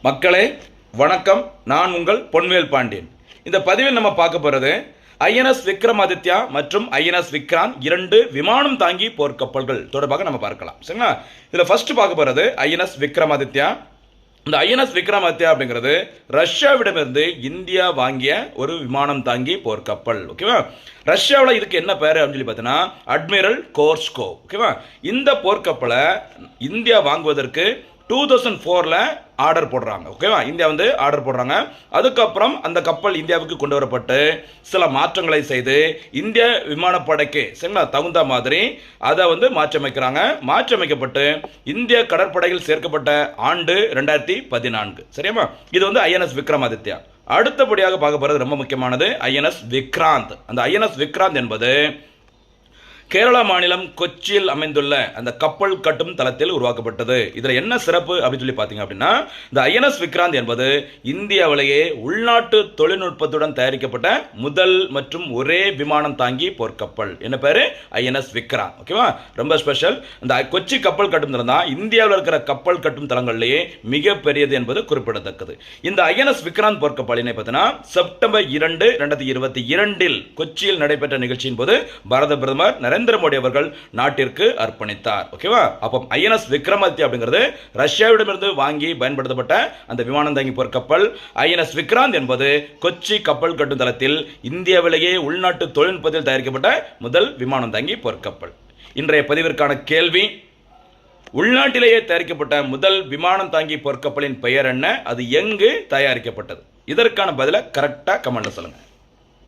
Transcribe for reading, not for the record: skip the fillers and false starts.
மக்களே வணக்கம். நான் உங்கள் பொன்வேல் பாண்டியன். இந்த பதிவில் நம்ம பார்க்க போறது ஐஎன்எஸ் விக்ரமாதித்யா மற்றும் ஐஎன்எஸ் விக்ராந்த் இரண்டு விமானம் தாங்கி போர்க்கப்பல்கள் தொடர்பாக நம்ம பார்க்கலாம். சரிங்களா? இதுல ஃபர்ஸ்ட் பார்க்க போறது ஐஎன்எஸ் விக்ரமாதித்யா. இந்த ஐஎன்எஸ் விக்ரமாதித்யா அப்படிங்கிறது ரஷ்யாவிடமிருந்து இந்தியா வாங்கிய ஒரு விமானம் தாங்கி போர்க்கப்பல். ஓகேவா? ரஷ்யாவில் இதுக்கு என்ன பேர் அப்படின்னு சொல்லி பார்த்தீங்கன்னா அட்மிரல் கோர்ஸ்கோ. ஓகேவா? இந்த போர்க்கப்பலை இந்தியா வாங்குவதற்கு 2004ல் ஆர்டர் போடுறாங்க. ஓகேவா? இந்தியா ஆர்டர் போடுறாங்க. அதுக்கப்புறம் அந்த கப்பல் இந்தியாவுக்கு கொண்டு வரப்பட்டு சில மாற்றங்களை செய்து இந்திய விமானப்படைக்கு சரிங்களா தகுந்த மாதிரி அதை மாற்றமைக்கிறாங்க. மாற்றமைக்கப்பட்டு இந்திய கடற்படையில் சேர்க்கப்பட்ட ஆண்டு 2014. சரியாமா? இது ஐஎன்எஸ் விக்ரமாதித்யா. அடுத்தபடியாக பார்க்க போறது ரொம்ப முக்கியமானது ஐஎன்எஸ் விக்ராந்த். அந்த ஐஎன்எஸ் விக்ராந்த் என்பது கேரளா மாநிலம் கொச்சியில் அமைந்துள்ள அந்த கப்பல் கட்டும் தளத்தில் உருவாக்கப்பட்டது. இதுல என்ன சிறப்பு அப்படின்னு சொல்லி பாத்தீங்க அப்படின்னா, இந்த ஐஎன்எஸ் விக்ராந்த் என்பது இந்தியாவிலேயே உள்நாட்டு தொழில்நுட்பத்துடன் தயாரிக்கப்பட்ட முதல் மற்றும் ஒரே விமானம் தாங்கி போர்க்கப்பல். என்ன பேரு? ஐஎன்எஸ் விக்ராந்த். ஓகேவா? ரொம்ப ஸ்பெஷல். இந்த கொச்சி கப்பல் கட்டும் தளம் தான் இந்தியாவில் இருக்கிற கப்பல் கட்டும் தளங்களிலேயே மிக பெரியது என்பது குறிப்பிடத்தக்கது. இந்த ஐஎன்எஸ் விக்ராந்த் போர்க்கப்பலினை பார்த்தீங்கன்னா செப்டம்பர் 2, 2022 கொச்சியில் நடைபெற்ற நிகழ்ச்சியின் போது பாரத பிரதமர் நரேந்திர மோடி அவர்கள் நாட்டிற்கு அர்ப்பணித்தார். ஓகேவா? அப்போ ஐஎன்எஸ் விக்ரமாதித்யா அப்படிங்கிறது ரஷ்யாவிடமிருந்து வாங்கி பயன்படுத்தப்பட்ட அந்த விமானம் தாங்கி போர்க்கப்பல். ஐஎன்எஸ் விக்ராந்த் என்பது கொச்சி கப்பல் கட்டும் தளத்தில் இந்தியாவிலேயே உள்நாட்டு தொழில்நுட்பத்தில் தயாரிக்கப்பட்ட முதல் விமானம் தாங்கி போர்க்கப்பல். இன்றைய பதிவிற்கான கேள்வி: உள்நாட்டிலேயே தயாரிக்கப்பட்ட முதல் விமானம் தாங்கி போர்க்கப்பலின் பெயர் என்ன? அது எங்கு தயாரிக்கப்பட்டது? இதற்கான பதிலை கரெக்டா கமெண்ட்ல சொல்லுங்க.